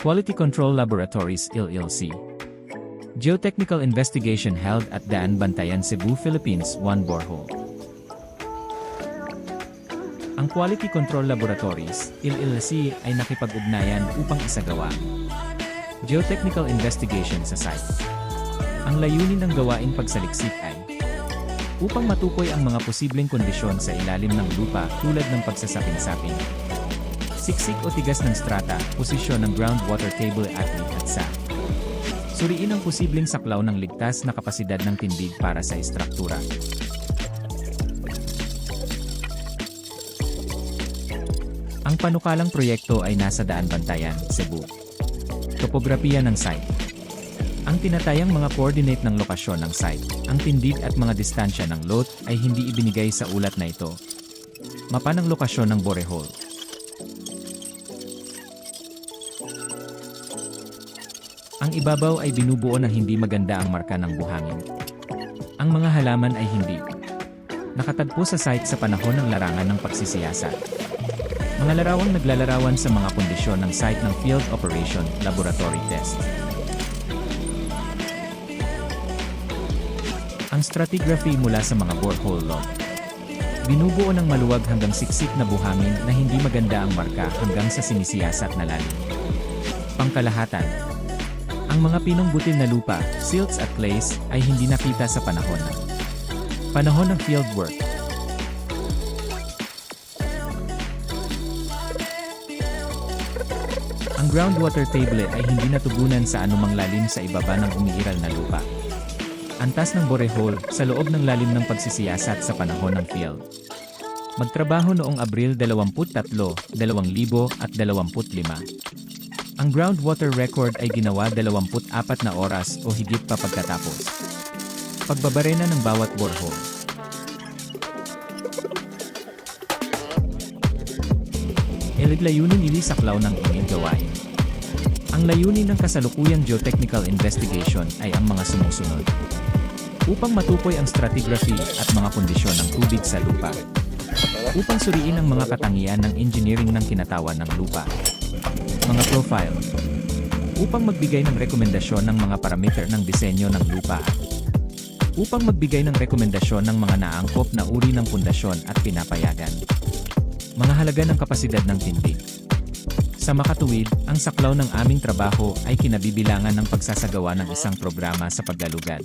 Quality Control Laboratories LLC. Geotechnical investigation held at Daan Bantayan, Cebu, Philippines. 1 borehole. Ang Quality Control Laboratories LLC ay nakipag-ugnayan upang isagawa geotechnical investigation sa site. Ang layunin ng gawaing pagsaliksik ay upang matukoy ang mga posibleng kondisyon sa ilalim ng lupa tulad ng pagsasaping-saping, siksik o tigas ng strata, posisyon ng groundwater table at sa suriin ang posibleng saklaw ng ligtas na kapasidad ng tindig para sa istruktura. Ang panukalang proyekto ay nasa Daan Bantayan, Cebu. Topografiya ng site. Ang tinatayang mga coordinate ng lokasyon ng site, ang tindig at mga distansya ng lot ay hindi ibinigay sa ulat na ito. Mapa ng lokasyon ng borehole. Ang ibabaw ay binubuo ng hindi maganda ang marka ng buhangin. Ang mga halaman ay hindi nakatagpo sa site sa panahon ng larangan ng pagsisiyasat. Mga larawang naglalarawan sa mga kondisyon ng site ng field operation laboratory test. Ang stratigraphy mula sa mga borehole log. Binubuo ng maluwag hanggang siksik na buhangin na hindi maganda ang marka hanggang sa sinisiyasat na lalim. Pangkalahatan. Ang mga pinong butil na lupa, silts at clays, ay hindi nakita sa panahon ng field work. Ang groundwater table ay hindi natugunan sa anumang lalim sa ibaba ng umiiral na lupa. Antas ng borehole sa loob ng lalim ng pagsisiyasat sa panahon ng field. Magtrabaho noong Abril 23, 2025. Ang groundwater record ay ginawa 24 na oras o higit pa pagkatapos. Pagbabarena ng bawat borehole. Layunin ili saklaw ng inyong gawain. Ang layunin ng kasalukuyang geotechnical investigation ay ang mga sumusunod. Upang matukoy ang stratigraphy at mga kondisyon ng tubig sa lupa. Upang suriin ang mga katangian ng engineering ng kinatawan ng lupa. Mga profile. Upang magbigay ng rekomendasyon ng mga parameter ng disenyo ng lupa. Upang magbigay ng rekomendasyon ng mga naangkop na uri ng pundasyon at pinapayagan. Mga halaga ng kapasidad ng tindig. Sa makatuwid, ang saklaw ng aming trabaho ay kinabibilangan ng pagsasagawa ng isang programa sa paglalugad.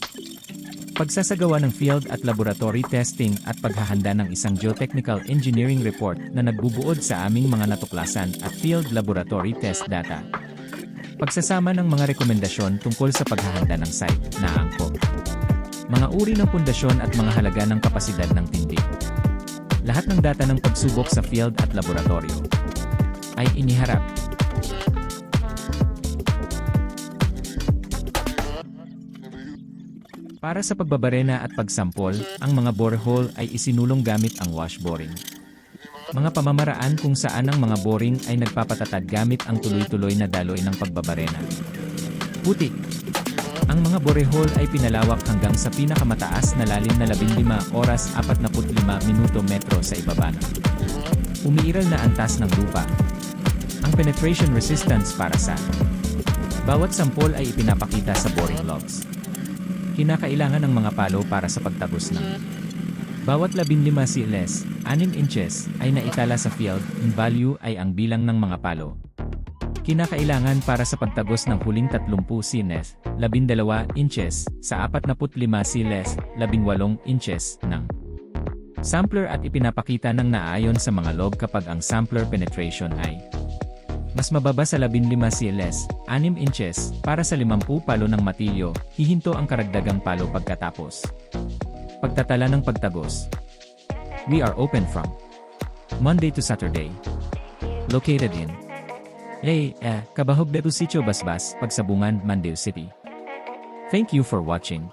Pagsasagawa ng field at laboratory testing at paghahanda ng isang geotechnical engineering report na nagbubuod sa aming mga natuklasan at field laboratory test data. Pagsasama ng mga rekomendasyon tungkol sa paghahanda ng site na angkop. Mga uri ng pundasyon at mga halaga ng kapasidad ng tindig. Lahat ng data ng pagsubok sa field at laboratorio ay iniharap. Para sa pagbabarena at pagsampol, ang mga borehole ay isinulong gamit ang wash boring. Mga pamamaraan kung saan ang mga boring ay nagpapatatag gamit ang tuloy-tuloy na daloy ng pagbabarena. Putik. Ang mga borehole ay pinalawak hanggang sa pinakamataas na lalim na 15 oras 45 minuto metro sa ibaba na umiiral na antas ng lupa. Ang penetration resistance para sa bawat sampol ay ipinapakita sa boring logs. Kinakailangan ng mga palo para sa pagtagos ng bawat 15 cls, 6 inches ay naitala sa field, in value ay ang bilang ng mga palo. Kinakailangan para sa pagtagos ng huling 30 cls, 12 inches, sa 45 cls, 18 inches, ng sampler at ipinapakita ng naayon sa mga log kapag ang sampler penetration ay mas mababa sa 15 cls, 6 inches, para sa 50 palo ng matilyo, hihinto ang karagdagang palo pagkatapos. Pagtatala ng pagtagos. We are open from Monday to Saturday. Located in Kabahog Sitio Basbas, Pagsabungan, Mandaue City. Thank you for watching.